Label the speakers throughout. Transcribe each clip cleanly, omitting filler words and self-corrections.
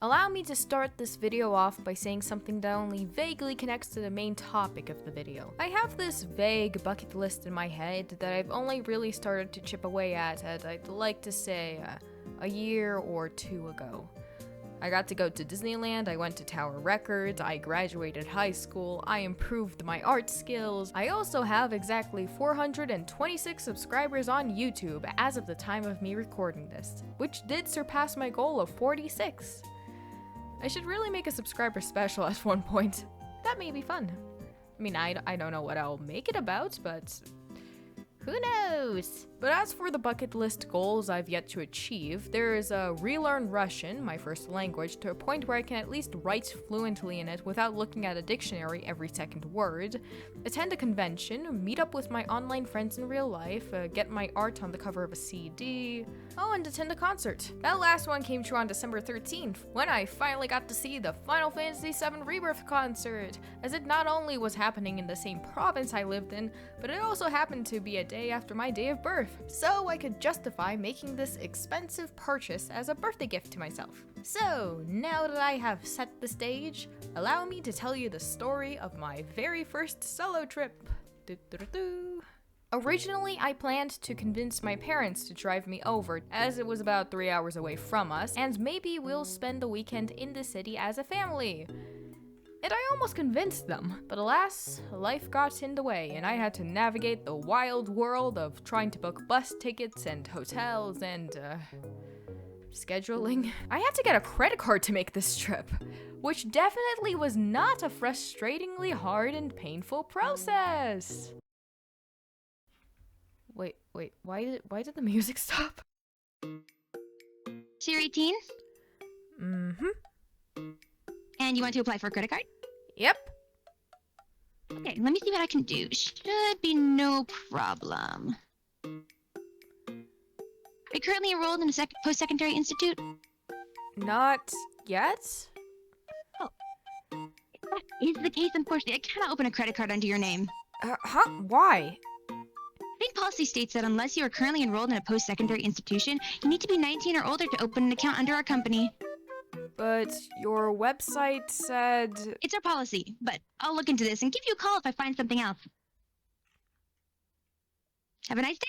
Speaker 1: Allow me to start this video off by saying something that only vaguely connects to the main topic of the video. I have this vague bucket list in my head that I've only really started to chip away at, I'd like to say, a year or two ago. I got to go to Disneyland, I went to Tower Records, I graduated high school, I improved my art skills. I also have exactly 426 subscribers on YouTube as of the time of me recording this, which did surpass my goal of 46. I should really make a subscriber special at one point. That may be fun. I mean, I don't know what I'll make it about, but who knows? But as for the bucket list goals I've yet to achieve, there is a relearn Russian, my first language, to a point where I can at least write fluently in it without looking at a dictionary every second word, attend a convention, meet up with my online friends in real life, get my art on the cover of a CD, and attend a concert. That last one came true on December 13th, when I finally got to see the Final Fantasy VII Rebirth concert, as it not only was happening in the same province I lived in, but it also happened to be a day after my day of birth. So I could justify making this expensive purchase as a birthday gift to myself. So now that I have set the stage, allow me to tell you the story of my very first solo trip. Originally, I planned to convince my parents to drive me over, as it was about 3 hours away from us, and maybe we'll spend the weekend in the city as a family. And I almost convinced them, but alas, life got in the way, and I had to navigate the wild world of trying to book bus tickets and hotels and, scheduling. I had to get a credit card to make this trip, which definitely was not a frustratingly hard and painful process. Wait, why did the music stop?
Speaker 2: So you're 18?
Speaker 1: Mm-hmm.
Speaker 2: And you want to apply for a credit card?
Speaker 1: Yep.
Speaker 2: Okay, let me see what I can do. Should be no problem. Are you currently enrolled in a post-secondary institute?
Speaker 1: Not yet?
Speaker 2: If that is the case, unfortunately, I cannot open a credit card under your name.
Speaker 1: Why?
Speaker 2: State policy states that unless you are currently enrolled in a post-secondary institution, you need to be 19 or older to open an account under our company.
Speaker 1: But your website said...
Speaker 2: It's our policy, but I'll look into this and give you a call if I find something else. Have a nice day!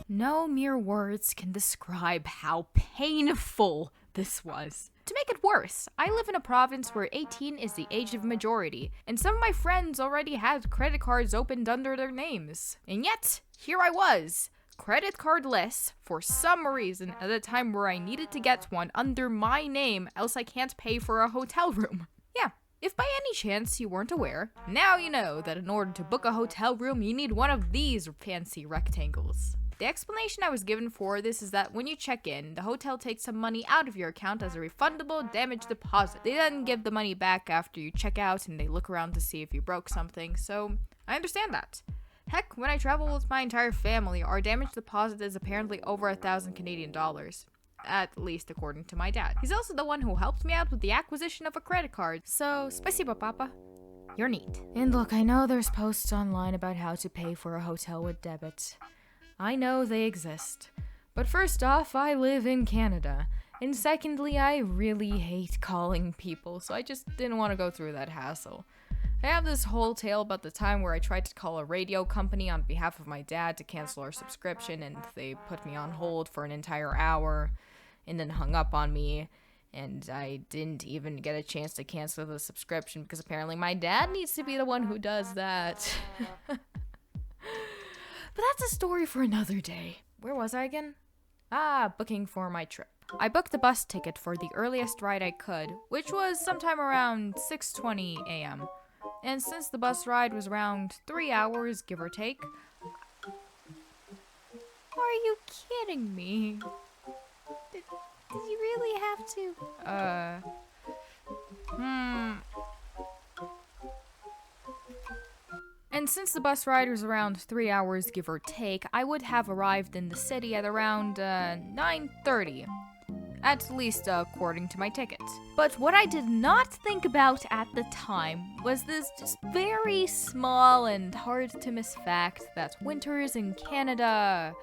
Speaker 1: No mere words can describe how painful this was. To make it worse, I live in a province where 18 is the age of majority, and some of my friends already had credit cards opened under their names. And yet, here I was, credit cardless for some reason at a time where I needed to get one under my name, else I can't pay for a hotel room. Yeah, if by any chance you weren't aware, now you know that in order to book a hotel room, you need one of these fancy rectangles. The explanation I was given for this is that when you check in, the hotel takes some money out of your account as a refundable damage deposit. They then give the money back after you check out and they look around to see if you broke something, so I understand that. Heck, when I travel with my entire family, our damage deposit is apparently over 1,000 Canadian dollars. At least according to my dad. He's also the one who helped me out with the acquisition of a credit card, so spasibo, papa. You're neat. And look, I know there's posts online about how to pay for a hotel with debit. I know they exist. But first off, I live in Canada. And secondly, I really hate calling people, so I just didn't want to go through that hassle. I have this whole tale about the time where I tried to call a radio company on behalf of my dad to cancel our subscription, and they put me on hold for an entire hour, and then hung up on me, and I didn't even get a chance to cancel the subscription because apparently my dad needs to be the one who does that. But that's a story for another day. Where was I again? Booking for my trip. I booked a bus ticket for the earliest ride I could, which was sometime around 6:20 a.m. And since the bus ride was around 3 hours, give or take... Are you kidding me? Did you really have to? And since the bus ride was around 3 hours, give or take, I would have arrived in the city at around 9:30. At least according to my ticket. But what I did not think about at the time was this just very small and hard to miss fact that winters in Canada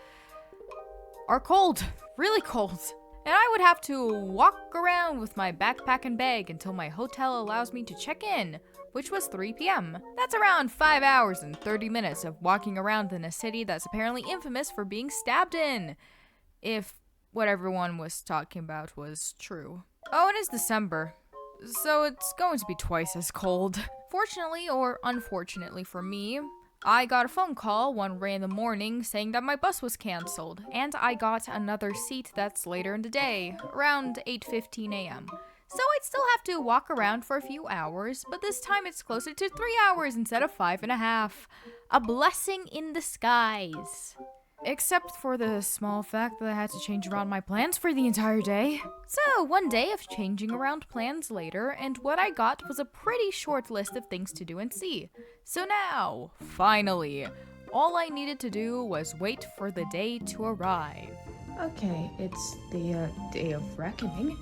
Speaker 1: are cold, really cold. And I would have to walk around with my backpack and bag until my hotel allows me to check in, which was 3 p.m. That's around 5 hours and 30 minutes of walking around in a city that's apparently infamous for being stabbed in. If what everyone was talking about was true. Oh, it is December, so it's going to be twice as cold. Fortunately or unfortunately for me, I got a phone call one random morning saying that my bus was canceled, and I got another seat that's later in the day, around 8:15 a.m. So I'd still have to walk around for a few hours, but this time it's closer to 3 hours instead of 5.5. A blessing in disguise. Except for the small fact that I had to change around my plans for the entire day. So, one day of changing around plans later, and what I got was a pretty short list of things to do and see. So now, finally, all I needed to do was wait for the day to arrive.
Speaker 3: Okay, it's the day of reckoning.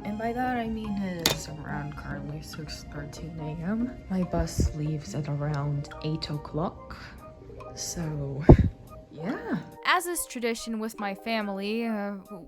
Speaker 3: And by that I mean it is around currently 6:13 a.m. My bus leaves at around 8 o'clock. So, yeah.
Speaker 1: As is tradition with my family,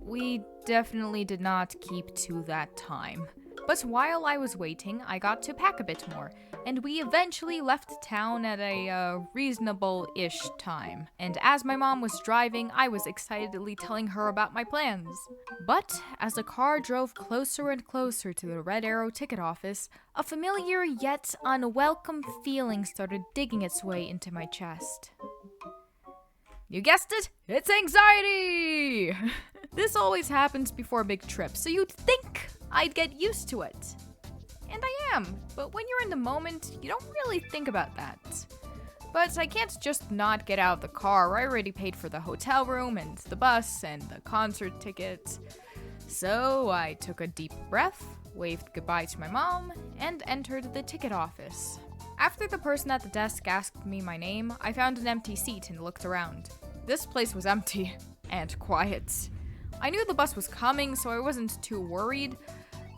Speaker 1: we definitely did not keep to that time. But while I was waiting, I got to pack a bit more, and we eventually left town at a reasonable-ish time. And as my mom was driving, I was excitedly telling her about my plans. But as the car drove closer and closer to the Red Arrow ticket office, a familiar yet unwelcome feeling started digging its way into my chest. You guessed it, it's anxiety! This always happens before big trips, so you'd think I'd get used to it. And I am, but when you're in the moment, you don't really think about that. But I can't just not get out of the car. I already paid for the hotel room and the bus and the concert ticket. So I took a deep breath, waved goodbye to my mom, and entered the ticket office. After the person at the desk asked me my name, I found an empty seat and looked around. This place was empty and quiet. I knew the bus was coming, so I wasn't too worried.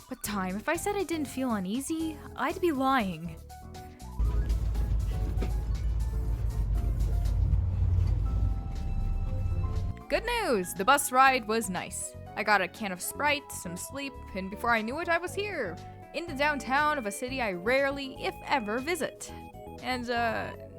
Speaker 1: But if I said I didn't feel uneasy, I'd be lying. Good news! The bus ride was nice. I got a can of Sprite, some sleep, and before I knew it, I was here, in the downtown of a city I rarely, if ever, visit. And,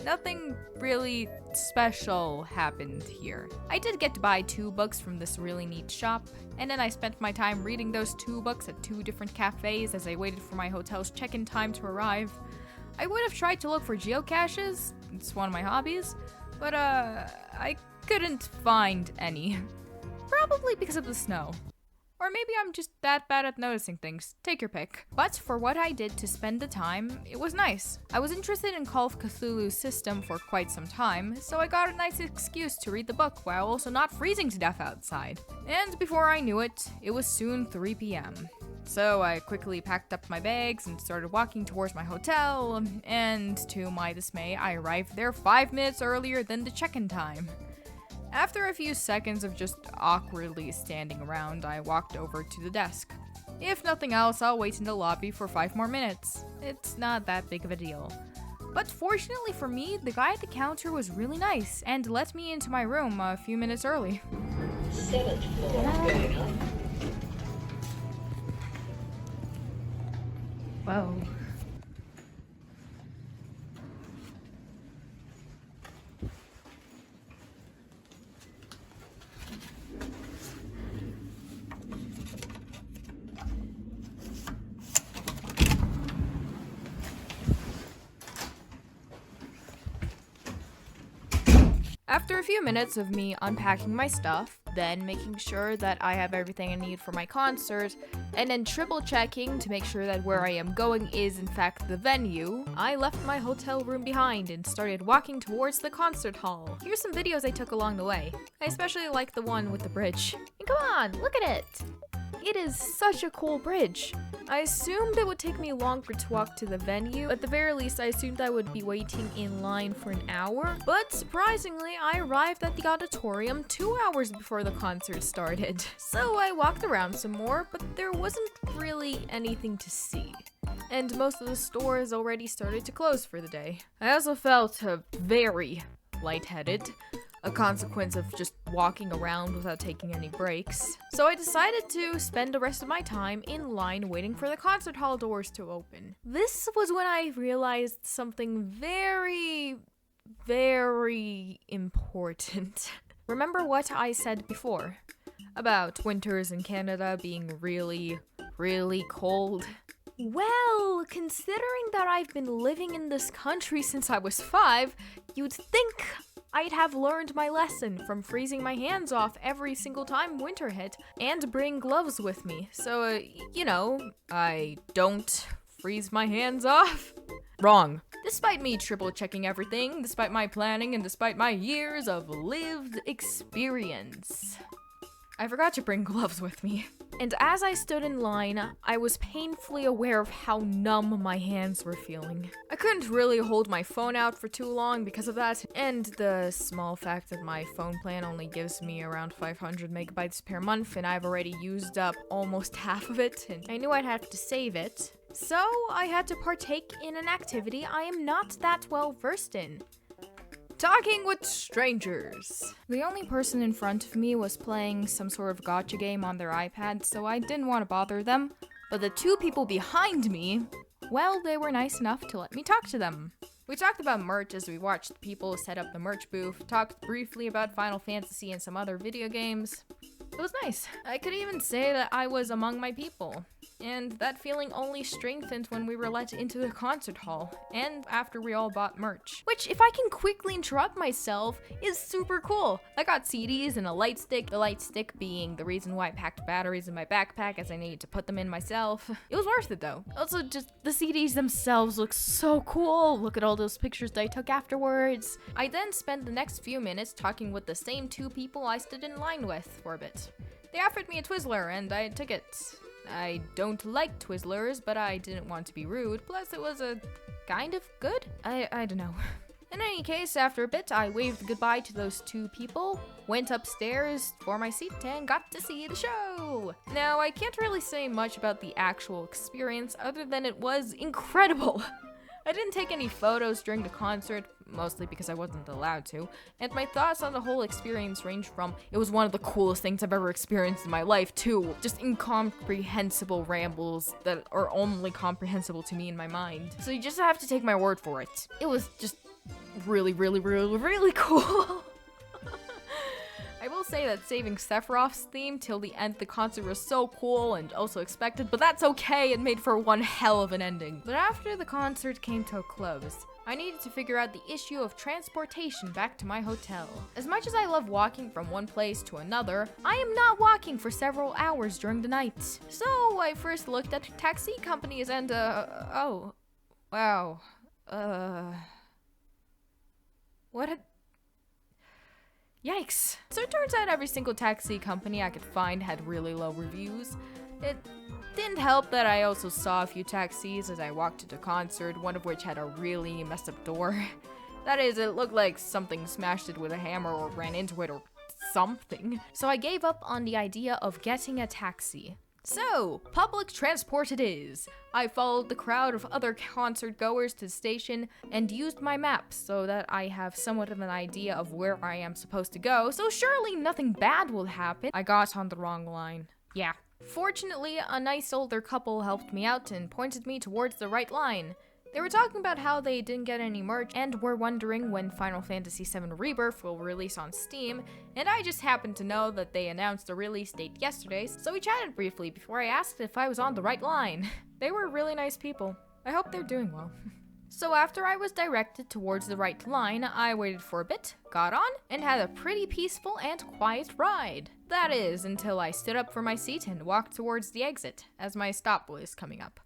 Speaker 1: nothing really special happened here. I did get to buy 2 books from this really neat shop, and then I spent my time reading those 2 books at 2 different cafes as I waited for my hotel's check-in time to arrive. I would have tried to look for geocaches, it's one of my hobbies, but, I couldn't find any. Probably because of the snow. Or maybe I'm just that bad at noticing things. Take your pick. But for what I did to spend the time, it was nice. I was interested in Call of Cthulhu's system for quite some time, so I got a nice excuse to read the book while also not freezing to death outside. And before I knew it, it was soon 3 p.m. So I quickly packed up my bags and started walking towards my hotel, and to my dismay, I arrived there 5 minutes earlier than the check-in time. After a few seconds of just awkwardly standing around, I walked over to the desk. If nothing else, I'll wait in the lobby for 5 more minutes. It's not that big of a deal. But fortunately for me, the guy at the counter was really nice and let me into my room a few minutes early.
Speaker 4: 7th floor.
Speaker 3: Whoa.
Speaker 1: After a few minutes of me unpacking my stuff, then making sure that I have everything I need for my concert, and then triple checking to make sure that where I am going is in fact the venue, I left my hotel room behind and started walking towards the concert hall. Here's some videos I took along the way. I especially like the one with the bridge. And come on, look at it! It is such a cool bridge. I assumed it would take me longer to walk to the venue. At the very least, I assumed I would be waiting in line for an hour. But surprisingly, I arrived at the auditorium 2 hours before the concert started. So I walked around some more, but there wasn't really anything to see. And most of the stores already started to close for the day. I also felt very lightheaded. a consequence of just walking around without taking any breaks. So I decided to spend the rest of my time in line waiting for the concert hall doors to open. This was when I realized something very, very important. Remember what I said before about winters in Canada being really, really cold? Well, considering that I've been living in this country since I was 5, you'd think I'd have learned my lesson from freezing my hands off every single time winter hit and bring gloves with me. So, I don't freeze my hands off. Wrong. Despite me triple checking everything, despite my planning, and despite my years of lived experience, I forgot to bring gloves with me. And as I stood in line, I was painfully aware of how numb my hands were feeling. I couldn't really hold my phone out for too long because of that, and the small fact that my phone plan only gives me around 500 megabytes per month, and I've already used up almost half of it, and I knew I'd have to save it. So I had to partake in an activity I am not that well versed in. Talking with strangers. The only person in front of me was playing some sort of gacha game on their iPad, so I didn't want to bother them. But the 2 people behind me, well, they were nice enough to let me talk to them. We talked about merch as we watched people set up the merch booth, talked briefly about Final Fantasy and some other video games. It was nice. I could even say that I was among my people. And that feeling only strengthened when we were let into the concert hall, and after we all bought merch. Which, if I can quickly interrupt myself, is super cool. I got CDs and a light stick, the light stick being the reason why I packed batteries in my backpack as I needed to put them in myself. It was worth it though. Also, just the CDs themselves look so cool. Look at all those pictures that I took afterwards. I then spent the next few minutes talking with the same 2 people I stood in line with for a bit. They offered me a Twizzler and I took it. I don't like Twizzlers, but I didn't want to be rude, plus it was a kind of good? I don't know. In any case, after a bit, I waved goodbye to those 2 people, went upstairs for my seat, and got to see the show! Now, I can't really say much about the actual experience other than it was incredible! I didn't take any photos during the concert, mostly because I wasn't allowed to, and my thoughts on the whole experience range from, it was one of the coolest things I've ever experienced in my life, to just incomprehensible rambles that are only comprehensible to me in my mind. So you just have to take my word for it. It was just really, really, really, really cool. I will say that saving Sephiroth's theme till the end of the concert was so cool and also expected, but that's okay, it made for one hell of an ending. But after the concert came to a close, I needed to figure out the issue of transportation back to my hotel. As much as I love walking from one place to another, I am not walking for several hours during the night. So I first looked at taxi companies and oh, wow, yikes. So it turns out every single taxi company I could find had really low reviews. It didn't help that I also saw a few taxis as I walked to the concert, one of which had a really messed up door. That is, it looked like something smashed it with a hammer or ran into it or something. So I gave up on the idea of getting a taxi. So, public transport it is. I followed the crowd of other concert goers to the station and used my maps so that I have somewhat of an idea of where I am supposed to go, so surely nothing bad will happen. I got on the wrong line. Yeah. Fortunately, a nice older couple helped me out and pointed me towards the right line. They were talking about how they didn't get any merch and were wondering when Final Fantasy VII Rebirth will release on Steam, and I just happened to know that they announced the release date yesterday, so we chatted briefly before I asked if I was on the right line. They were really nice people. I hope they're doing well. So after I was directed towards the right line, I waited for a bit, got on, and had a pretty peaceful and quiet ride. That is, until I stood up from my seat and walked towards the exit, as my stop was coming up.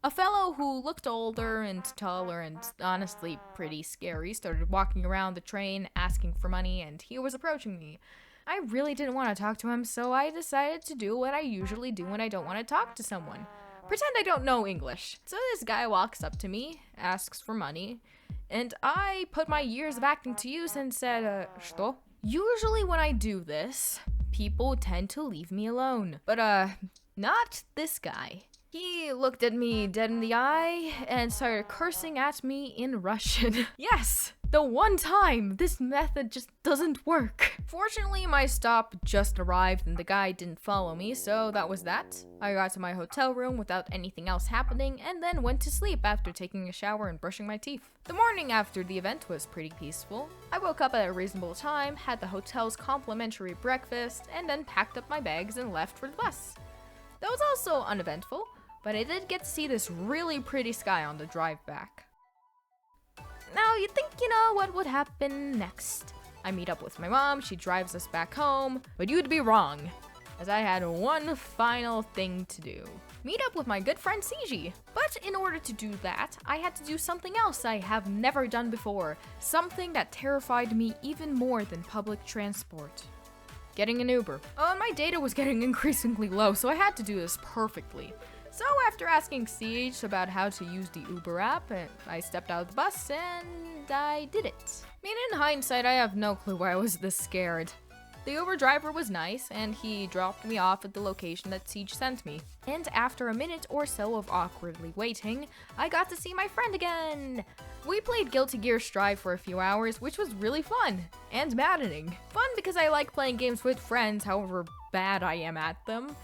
Speaker 1: A fellow who looked older and taller and honestly pretty scary started walking around the train asking for money, and he was approaching me. I really didn't want to talk to him, so I decided to do what I usually do when I don't want to talk to someone. Pretend I don't know English. So this guy walks up to me, asks for money, and I put my years of acting to use and said, "Что?" Usually when I do this, people tend to leave me alone. But, not this guy. He looked at me dead in the eye and started cursing at me in Russian. Yes! The one time this method just doesn't work. Fortunately, my stop just arrived and the guy didn't follow me, so that was that. I got to my hotel room without anything else happening and then went to sleep after taking a shower and brushing my teeth. The morning after the event was pretty peaceful. I woke up at a reasonable time, had the hotel's complimentary breakfast, and then packed up my bags and left for the bus. That was also uneventful, but I did get to see this really pretty sky on the drive back. Now, you'd think, what would happen next. I meet up with my mom, she drives us back home, but you'd be wrong, as I had one final thing to do. Meet up with my good friend Seegii. But in order to do that, I had to do something else I have never done before, something that terrified me even more than public transport. Getting an Uber. My data was getting increasingly low, so I had to do this perfectly. So after asking Siege about how to use the Uber app, I stepped out of the bus and I did it. I mean, in hindsight, I have no clue why I was this scared. The Uber driver was nice, and he dropped me off at the location that Siege sent me. And after a minute or so of awkwardly waiting, I got to see my friend again! We played Guilty Gear Strive for a few hours, which was really fun and maddening. Fun because I like playing games with friends, however bad I am at them.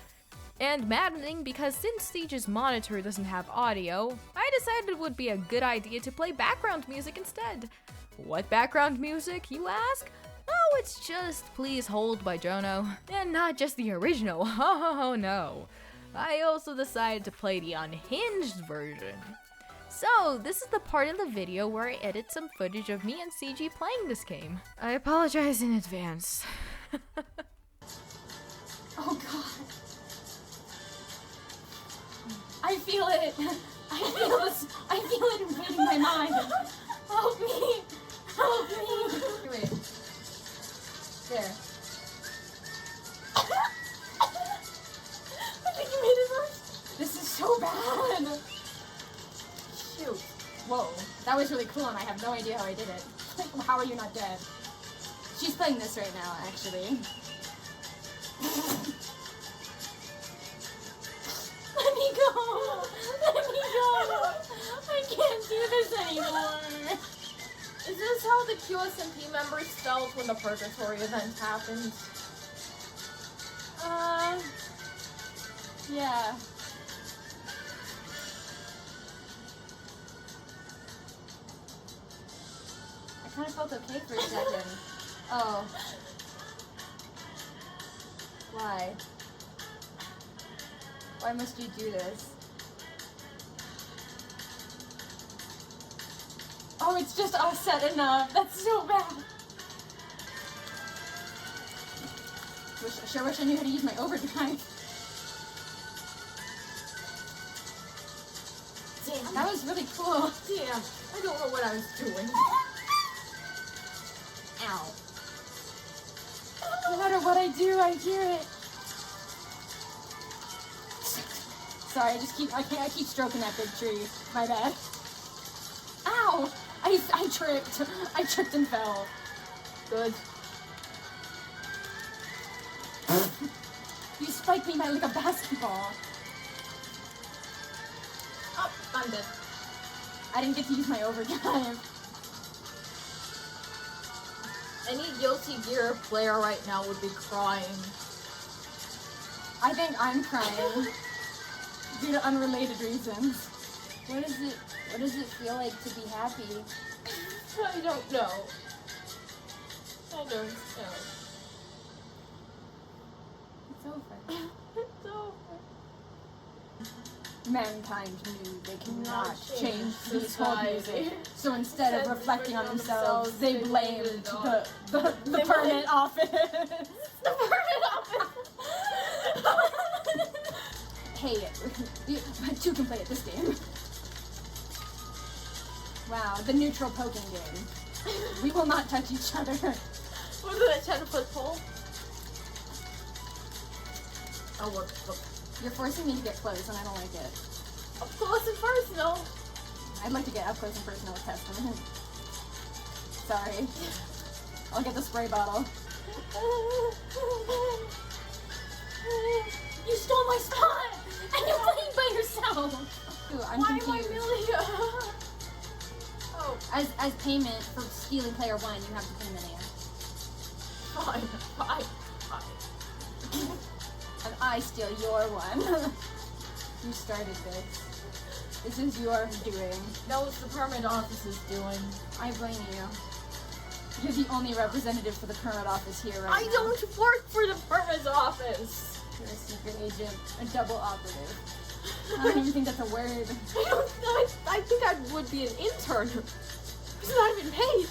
Speaker 1: And maddening because since Siege's monitor doesn't have audio, I decided it would be a good idea to play background music instead. What background music, you ask? Oh, it's just Please Hold by Jono, and not just the original, oh no. I also decided to play the unhinged version. So, this is the part of the video where I edit some footage of me and Seegii playing this game. I apologize in advance.
Speaker 3: Oh god. I feel it. I feel it invading my mind. Help me. Help me. Wait. There. I think you made it worse. This is so bad. Shoot. Whoa. That was really cool and I have no idea how I did it. Like, how are you not dead? She's playing this right now, actually. Let me go! Let me go! I can't do this anymore! Is this how the QSMP members felt when the Purgatory event happened? Yeah. I kind of felt okay for a second. Oh. Why? Why must you do this? Oh, it's just offset enough. That's so bad. I sure wish I knew how to use my overdrive. Damn. That was really cool. Damn. I don't know what I was doing. Ow. No matter what I do, I hear it. Sorry, I keep stroking that big tree. My bad. Ow! I tripped. I tripped and fell. Good. You spiked me like a basketball. Oh, I'm dead. I didn't get to use my overdrive. Any Guilty Gear player right now would be crying. I think I'm crying. Due to unrelated reasons. What does it feel like to be happy? I don't know. I don't know. It's over. It's over. Mankind knew they cannot change this whole music. So instead of reflecting on themselves, they blamed the permit office. The permit office! Hey, two can play at this game. Wow, the neutral poking game. We will not touch each other. What is it, 10-foot pole? Oh, look. You're forcing me to get close, and I don't like it. Up close and personal. I'd like to get up close and personal with Testament. Sorry. I'll get the spray bottle. You stole my spot! And you're playing by yourself!
Speaker 5: As payment for stealing player 1, you have to pay million.
Speaker 3: Fine.
Speaker 5: And I steal your one. You started this. This is your doing.
Speaker 3: No, it's the permit office's doing.
Speaker 5: I blame you. You're the only representative for the permit office here right
Speaker 3: I
Speaker 5: now.
Speaker 3: don't work for the permit office.
Speaker 5: You're a secret agent, a double operative. I don't even think that's a word.
Speaker 3: I think I would be an intern. It's not even paid.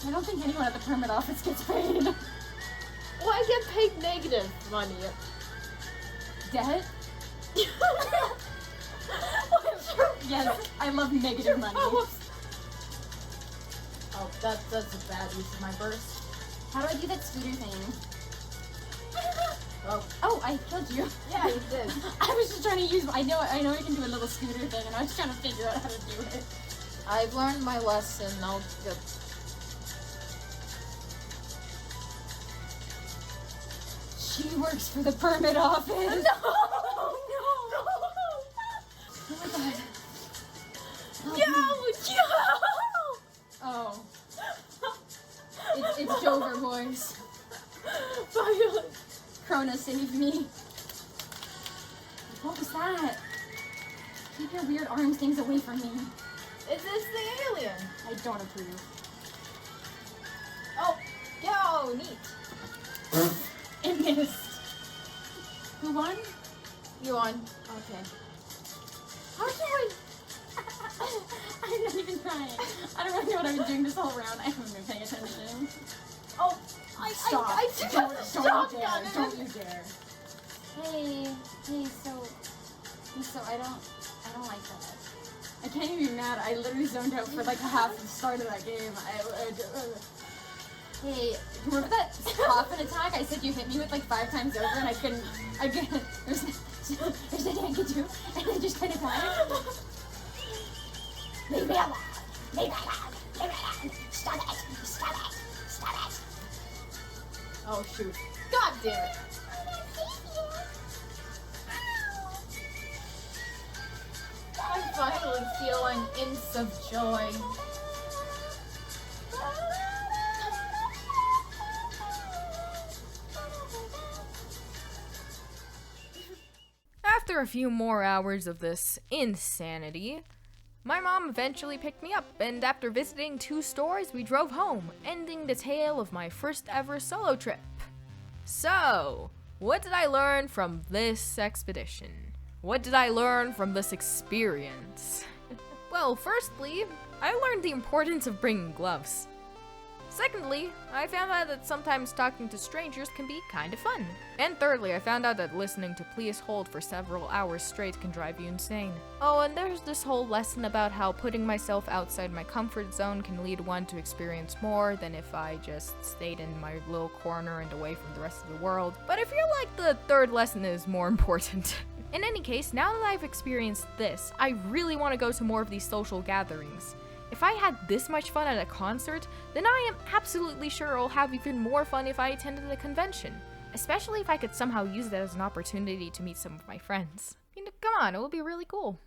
Speaker 5: I don't think anyone at the permit office gets paid.
Speaker 3: Well, I get paid negative money.
Speaker 5: Debt? Yes, I love negative money.
Speaker 3: Oh, that's a bad use of my burst.
Speaker 5: How do I do that scooter thing?
Speaker 3: Oh,
Speaker 5: Oh, I killed you.
Speaker 3: yeah, you did.
Speaker 5: I was just trying to use. I know I can do a little scooter thing, and I was trying to figure out how to do it.
Speaker 3: I've learned my lesson. I'll get.
Speaker 5: She works for the permit office.
Speaker 3: No!
Speaker 5: Oh my god. Oh. It's Jover, boys.
Speaker 3: Finally.
Speaker 5: Krona saved me. What was that? Keep your weird arm things away from me.
Speaker 3: Is this the alien?
Speaker 5: I don't approve.
Speaker 3: Oh, yo, neat.
Speaker 5: It missed. Who won?
Speaker 3: You won.
Speaker 5: Okay. How do I... I'm not even trying. I don't really know what I've been doing this whole round. I haven't been paying attention.
Speaker 3: Oh,
Speaker 5: Stop.
Speaker 3: I
Speaker 5: Don't you dare.
Speaker 3: shotgun.
Speaker 5: Don't you dare. Hey, so I don't like that. I can't even be mad. I literally zoned out for like half the start of that game. Hey, remember that coffin attack I said you hit me with like 5 times over and I couldn't, there's nothing I could do and I just kind of died? Leave me alone! Leave me alone! Leave me alone! Stop it! Stop it! Stop it!
Speaker 3: Oh, shoot. God damn it. I finally feel an inch of joy.
Speaker 1: After a few more hours of this insanity, my mom eventually picked me up, and after visiting 2 stores, we drove home, ending the tale of my first ever solo trip. So, what did I learn from this expedition? What did I learn from this experience? Well, firstly, I learned the importance of bringing gloves. Secondly, I found out that sometimes talking to strangers can be kind of fun. And thirdly, I found out that listening to Please Hold for several hours straight can drive you insane. Oh, and there's this whole lesson about how putting myself outside my comfort zone can lead one to experience more than if I just stayed in my little corner and away from the rest of the world. But I feel like the third lesson is more important. In any case, now that I've experienced this, I really want to go to more of these social gatherings. If I had this much fun at a concert, then I am absolutely sure I'll have even more fun if I attended a convention. Especially if I could somehow use that as an opportunity to meet some of my friends. You know, come on, it would be really cool.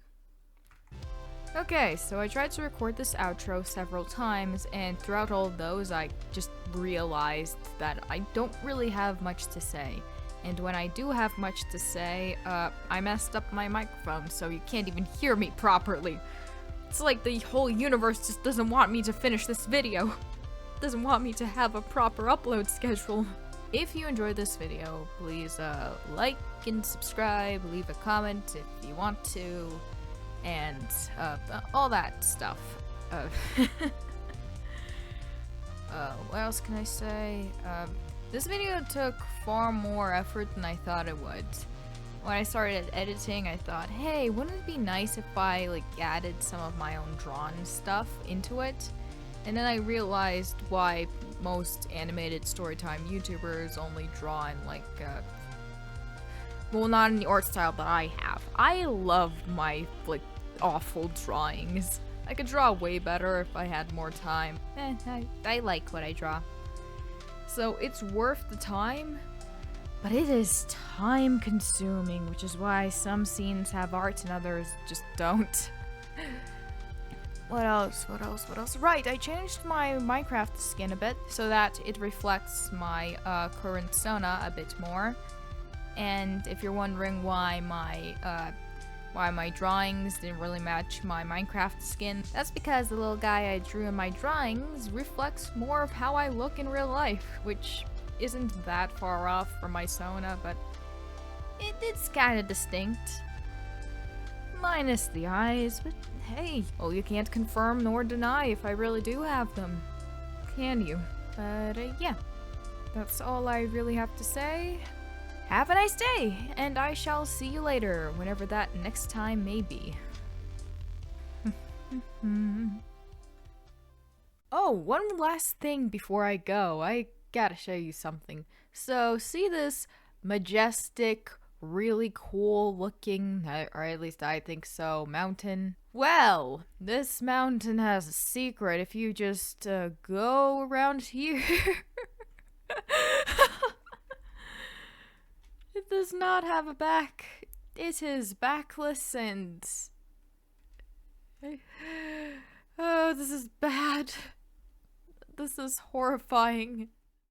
Speaker 1: Okay, so I tried to record this outro several times, and throughout all of those, I just realized that I don't really have much to say. And when I do have much to say, I messed up my microphone, so you can't even hear me properly. It's like the whole universe just doesn't want me to finish this video. Doesn't want me to have a proper upload schedule. If you enjoyed this video, please like and subscribe, leave a comment if you want to, and all that stuff. What else can I say? This video took far more effort than I thought it would. When I started editing, I thought, hey, wouldn't it be nice if I added some of my own drawn stuff into it? And then I realized why most animated storytime YouTubers only draw in well, not in the art style that I have. I love my awful drawings. I could draw way better if I had more time. I like what I draw. So it's worth the time. But it is time consuming, which is why some scenes have art and others just don't. What else? What else? What else? Right, I changed my Minecraft skin a bit so that it reflects my current Sona a bit more. And if you're wondering why my drawings didn't really match my Minecraft skin, that's because the little guy I drew in my drawings reflects more of how I look in real life, which isn't that far off from my Sona, but it's kind of distinct. Minus the eyes, but hey, well, you can't confirm nor deny if I really do have them, can you? But yeah, that's all I really have to say. Have a nice day, and I shall see you later, whenever that next time may be. Oh, one last thing before I go. I gotta show you something. So, see this majestic, really cool looking, or at least I think so, mountain? Well, this mountain has a secret if you just go around here. It does not have a back. It is backless and... Oh, this is bad. This is horrifying.